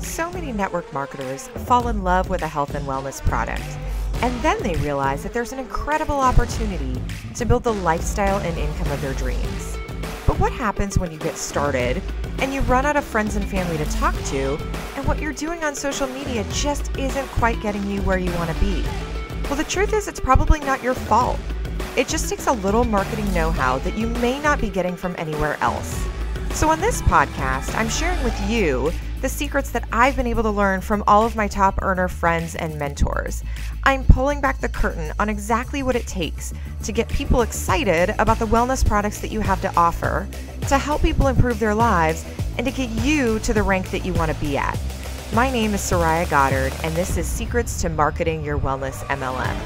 So many network marketers fall in love with a health and wellness product, and then they realize that there's an incredible opportunity to build the lifestyle and income of their dreams. But what happens when you get started and you run out of friends and family to talk to, and what you're doing on social media just isn't quite getting you where you want to be? Well, the truth is it's probably not your fault. It just takes a little marketing know-how that you may not be getting from anywhere else. So on this podcast, I'm sharing with you the secrets that I've been able to learn from all of my top earner friends and mentors. I'm pulling back the curtain on exactly what it takes to get people excited about the wellness products that you have to offer, to help people improve their lives, and to get you to the rank that you want to be at. My name is Soraya Goddard, and this is Secrets to Marketing Your Wellness MLM.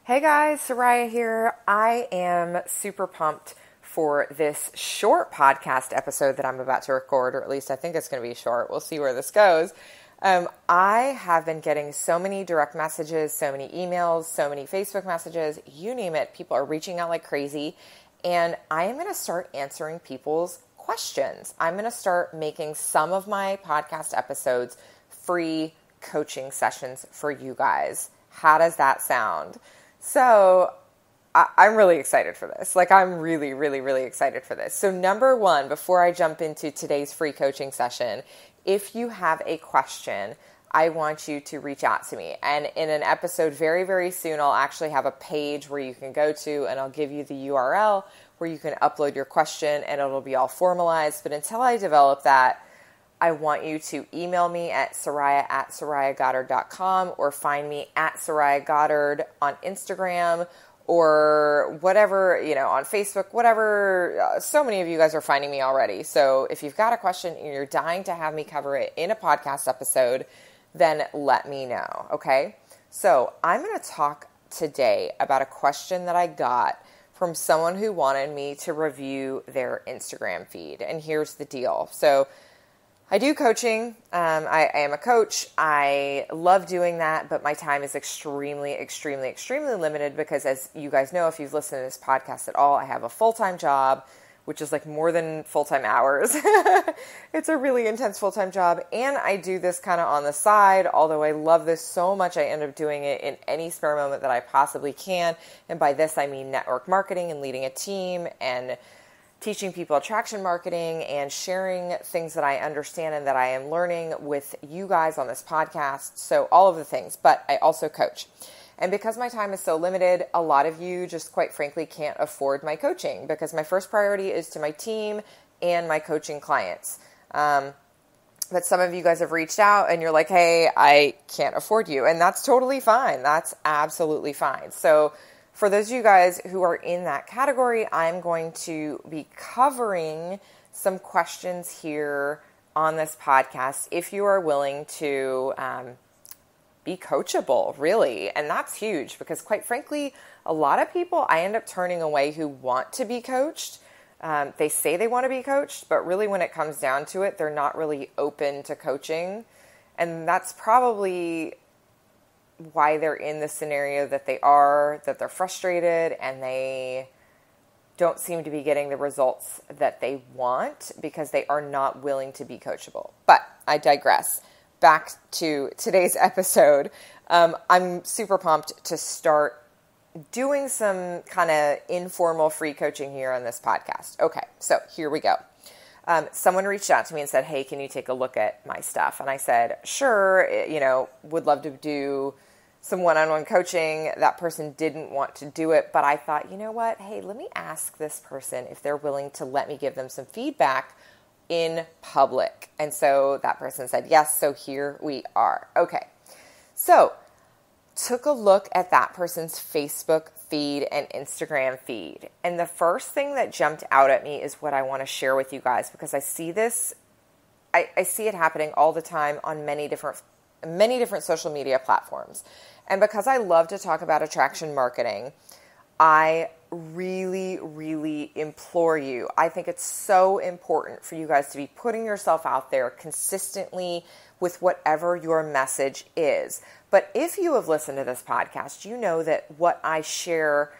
Hey guys, Soraya here. I am super pumped for this short podcast episode that I'm about to record, or at least I think it's going to be short. We'll see where this goes. I have been getting so many direct messages, so many emails, so many Facebook messages, you name it. People are reaching out like crazy, and I am going to start answering people's questions. I'm going to start making some of my podcast episodes free coaching sessions for you guys. How does that sound? So I'm really excited for this. I'm really, really, really excited for this. So number one, before I jump into today's free coaching session, if you have a question, I want you to reach out to me. And in an episode very, very soon, I'll actually have a page where you can go to, and I'll give you the URL where you can upload your question and it'll be all formalized. But until I develop that, I want you to email me at soraya@sorayagoddard.com or find me at Soraya Goddard on Instagram or whatever, on Facebook, whatever. So many of you guys are finding me already. So if you've got a question and you're dying to have me cover it in a podcast episode, then let me know, okay? So I'm going to talk today about a question that I got from someone who wanted me to review their Instagram feed. And here's the deal. So I do coaching. I am a coach. I love doing that, but my time is extremely, extremely, extremely limited because, as you guys know, if you've listened to this podcast at all, I have a full-time job, which is more than full-time hours. It's a really intense full-time job, and I do this kind of on the side. Although I love this so much, I end up doing it in any spare moment that I possibly can. And by this, I mean network marketing and leading a team and teaching people attraction marketing and sharing things that I understand and that I am learning with you guys on this podcast. So all of the things, but I also coach. And because my time is so limited, a lot of you just quite frankly can't afford my coaching because my first priority is to my team and my coaching clients. But some of you guys have reached out and you're like, hey, I can't afford you. And that's totally fine. That's absolutely fine. So for those of you guys who are in that category, I'm going to be covering some questions here on this podcast if you are willing to be coachable, really. And that's huge because, quite frankly, a lot of people I end up turning away who want to be coached. They say they want to be coached, but really when it comes down to it, they're not really open to coaching. And that's probably why they're in the scenario that they are, that they're frustrated and they don't seem to be getting the results that they want because they are not willing to be coachable. But I digress. Back to today's episode. I'm super pumped to start doing some kind of informal free coaching here on this podcast. Okay, so here we go. Someone reached out to me and said, hey, can you take a look at my stuff? And I said, sure, would love to do some one-on-one coaching. That person didn't want to do it, but I thought, you know what? Hey, let me ask this person if they're willing to let me give them some feedback in public. And so that person said yes, so here we are. Okay, so took a look at that person's Facebook feed and Instagram feed. And the first thing that jumped out at me is what I want to share with you guys because I see this, I see it happening all the time on many different social media platforms. And because I love to talk about attraction marketing, I really, really implore you. I think it's so important for you guys to be putting yourself out there consistently with whatever your message is. But if you have listened to this podcast, you know that what I share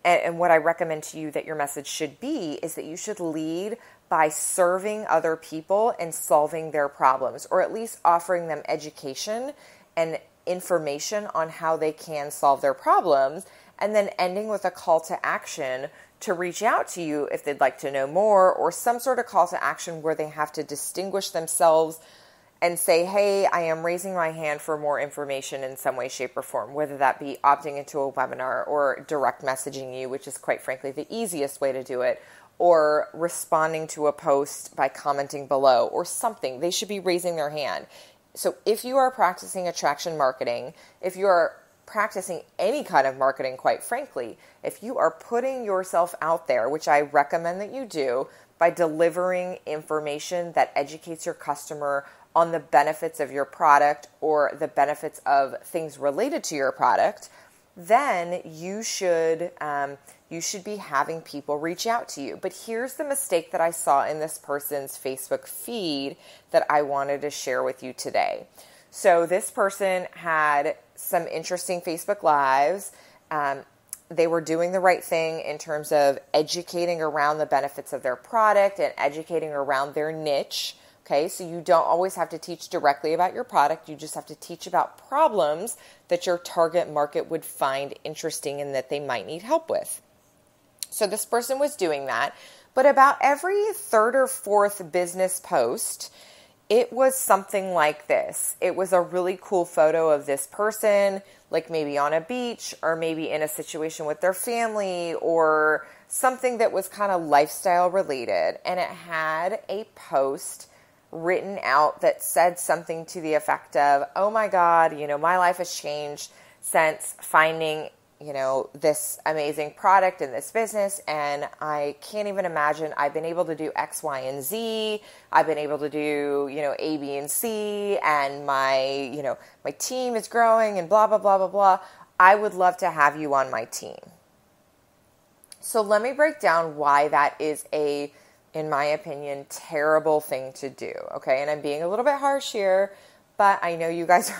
and what I recommend to you that your message should be is that you should lead by serving other people and solving their problems, or at least offering them education and information on how they can solve their problems, and then ending with a call to action to reach out to you if they'd like to know more, or some sort of call to action where they have to distinguish themselves and say, hey, I am raising my hand for more information in some way, shape, or form, whether that be opting into a webinar or direct messaging you, which is quite frankly the easiest way to do it, or responding to a post by commenting below or something. They should be raising their hand. So if you are practicing attraction marketing, if you are practicing any kind of marketing, quite frankly, if you are putting yourself out there, which I recommend that you do, by delivering information that educates your customer on the benefits of your product or the benefits of things related to your product, then you should be having people reach out to you. But here's the mistake that I saw in this person's Facebook feed that I wanted to share with you today. So this person had some interesting Facebook Lives. They were doing the right thing in terms of educating around the benefits of their product and educating around their niche. Okay, so you don't always have to teach directly about your product. You just have to teach about problems that your target market would find interesting and that they might need help with. So this person was doing that, but about every third or fourth business post, it was something like this. It was a really cool photo of this person, like maybe on a beach or maybe in a situation with their family or something that was kind of lifestyle related. And it had a post written out that said something to the effect of, oh my God, my life has changed since finding, this amazing product in this business. And I can't even imagine. I've been able to do X, Y, and Z. I've been able to do, A, B, and C. And my team is growing and blah, blah, blah, blah, blah. I would love to have you on my team. So let me break down why that is in my opinion, terrible thing to do. Okay. And I'm being a little bit harsh here, but I know you guys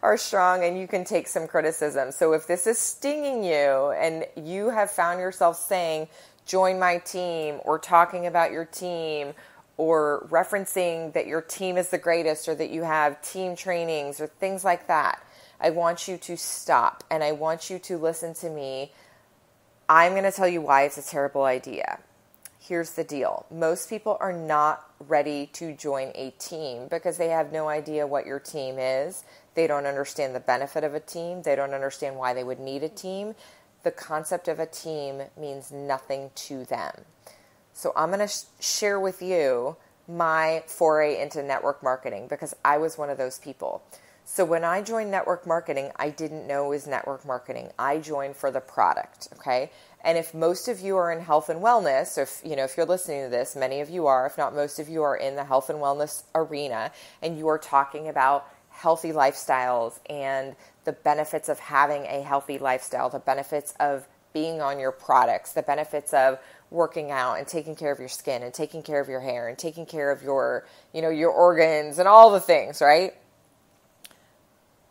are strong and you can take some criticism. So if this is stinging you and you have found yourself saying, join my team, or talking about your team, or referencing that your team is the greatest, or that you have team trainings or things like that, I want you to stop and I want you to listen to me. I'm going to tell you why it's a terrible idea. Here's the deal. Most people are not ready to join a team because they have no idea what your team is. They don't understand the benefit of a team. They don't understand why they would need a team. The concept of a team means nothing to them. So I'm going to share with you my foray into network marketing because I was one of those people. So when I joined network marketing, I didn't know it was network marketing. I joined for the product, okay? And if most of you are in health and wellness, if you're listening to this, many of you are, if not most of you are in the health and wellness arena, and you are talking about healthy lifestyles and the benefits of having a healthy lifestyle, the benefits of being on your products, the benefits of working out and taking care of your skin and taking care of your hair and taking care of your organs and all the things, right?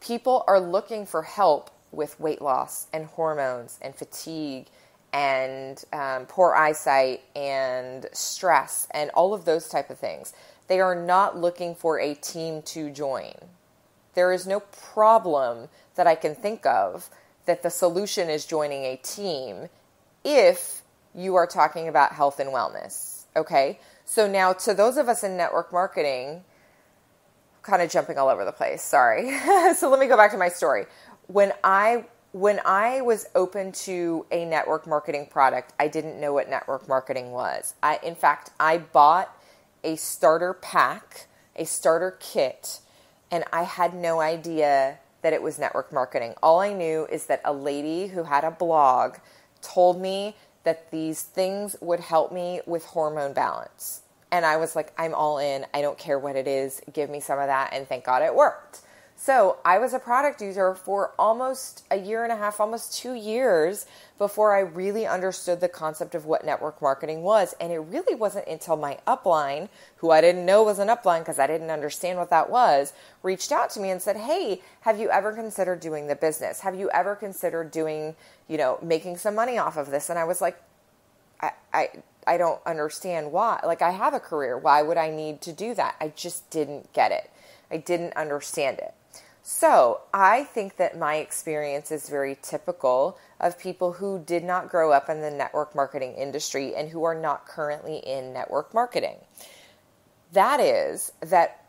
People are looking for help with weight loss and hormones and fatigue and poor eyesight and stress and all of those type of things. They are not looking for a team to join. There is no problem that I can think of that the solution is joining a team if you are talking about health and wellness, okay? So now to those of us in network marketing, kind of jumping all over the place, sorry. So let me go back to my story. When I was open to a network marketing product, I didn't know what network marketing was. In fact, I bought a starter pack, a starter kit, and I had no idea that it was network marketing. All I knew is that a lady who had a blog told me that these things would help me with hormone balance. And I was like, I'm all in. I don't care what it is. Give me some of that. And thank God it worked. So I was a product user for almost a year and a half, almost 2 years before I really understood the concept of what network marketing was. And it really wasn't until my upline, who I didn't know was an upline because I didn't understand what that was, reached out to me and said, hey, have you ever considered doing the business? Have you ever considered doing, making some money off of this? And I was like, I don't understand why. Like, I have a career. Why would I need to do that? I just didn't get it. I didn't understand it. So I think that my experience is very typical of people who did not grow up in the network marketing industry and who are not currently in network marketing. That is that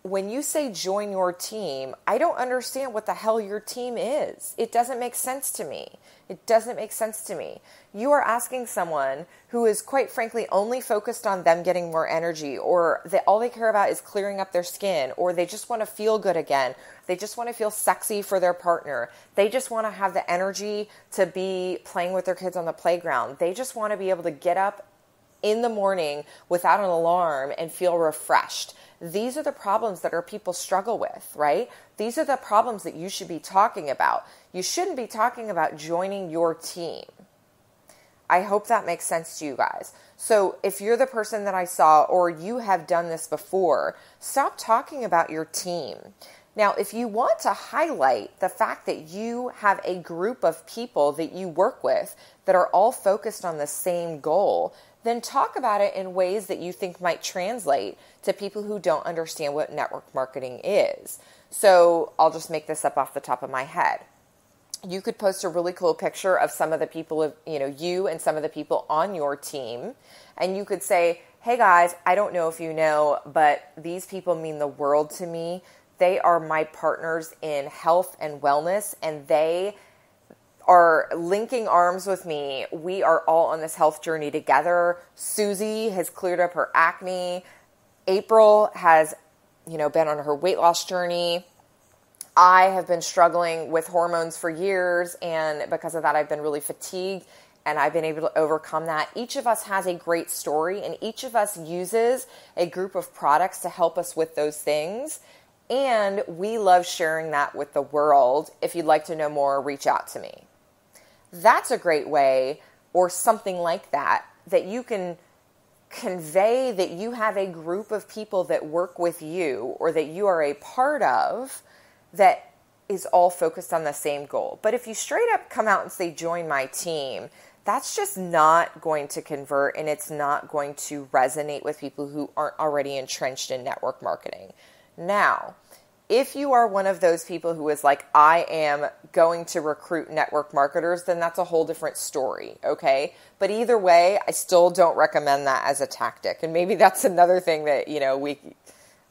when you say join your team, I don't understand what the hell your team is. It doesn't make sense to me. It doesn't make sense to me. You are asking someone who is quite frankly only focused on them getting more energy, or all they care about is clearing up their skin, or they just want to feel good again. They just want to feel sexy for their partner. They just want to have the energy to be playing with their kids on the playground. They just want to be able to get up in the morning without an alarm and feel refreshed. These are the problems that our people struggle with, right? These are the problems that you should be talking about. You shouldn't be talking about joining your team. I hope that makes sense to you guys. So if you're the person that I saw, or you have done this before, stop talking about your team. Now, if you want to highlight the fact that you have a group of people that you work with that are all focused on the same goal, then talk about it in ways that you think might translate to people who don't understand what network marketing is. So I'll just make this up off the top of my head. You could post a really cool picture of some of the people, you and some of the people on your team. And you could say, hey guys, I don't know if you know, but these people mean the world to me. They are my partners in health and wellness, and they are linking arms with me. We are all on this health journey together. Susie has cleared up her acne. April has, been on her weight loss journey. I have been struggling with hormones for years, and because of that, I've been really fatigued, and I've been able to overcome that. Each of us has a great story, and each of us uses a group of products to help us with those things. And we love sharing that with the world. If you'd like to know more, reach out to me. That's a great way, or something like that you can convey that you have a group of people that work with you, or that you are a part of, that is all focused on the same goal. But if you straight up come out and say, join my team, that's just not going to convert, and it's not going to resonate with people who aren't already entrenched in network marketing. Now, if you are one of those people who is like, I am going to recruit network marketers, then that's a whole different story, okay? But either way, I still don't recommend that as a tactic. And maybe that's another thing that,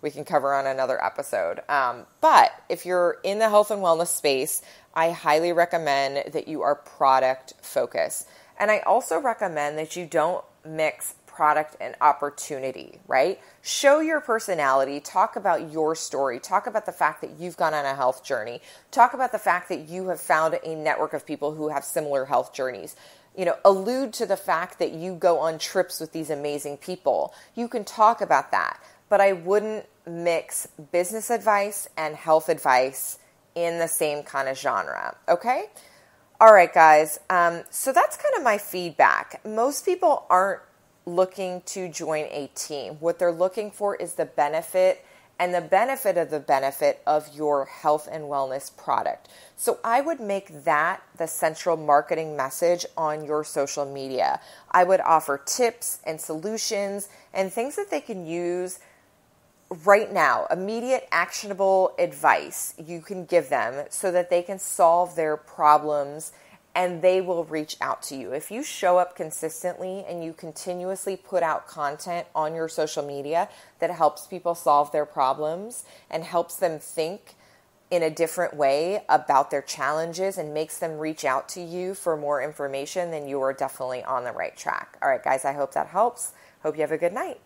we can cover on another episode. But if you're in the health and wellness space, I highly recommend that you are product focused. And I also recommend that you don't mix product and opportunity, right? Show your personality, talk about your story, talk about the fact that you've gone on a health journey, talk about the fact that you have found a network of people who have similar health journeys. Allude to the fact that you go on trips with these amazing people. You can talk about that, but I wouldn't mix business advice and health advice in the same kind of genre, okay? All right, guys. So that's kind of my feedback. Most people aren't looking to join a team. What they're looking for is the benefit and the benefit of the benefit of your health and wellness product. So I would make that the central marketing message on your social media. I would offer tips and solutions and things that they can use right now, immediate actionable advice you can give them so that they can solve their problems, and they will reach out to you. If you show up consistently and you continuously put out content on your social media that helps people solve their problems and helps them think in a different way about their challenges and makes them reach out to you for more information, then you are definitely on the right track. All right, guys, I hope that helps. Hope you have a good night.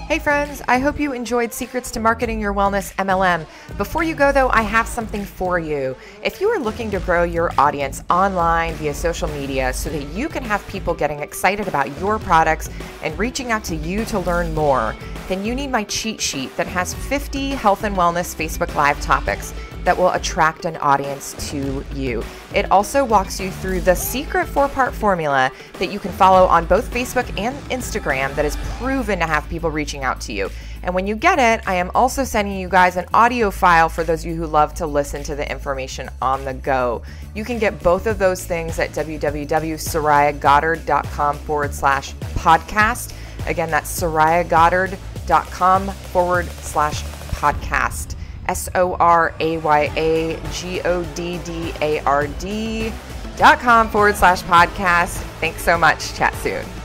Hey friends, I hope you enjoyed Secrets to Marketing Your Wellness MLM. Before you go though, I have something for you. If you are looking to grow your audience online via social media so that you can have people getting excited about your products and reaching out to you to learn more, then you need my cheat sheet that has 50 health and wellness Facebook Live topics that will attract an audience to you. It also walks you through the secret 4-part formula that you can follow on both Facebook and Instagram that is proven to have people reaching out to you. And when you get it, I am also sending you guys an audio file for those of you who love to listen to the information on the go. You can get both of those things at www.sorayagoddard.com/podcast. Again, that's sorayagoddard.com/podcast. SORAYAGODDARD.com/podcast. Thanks so much. Chat soon.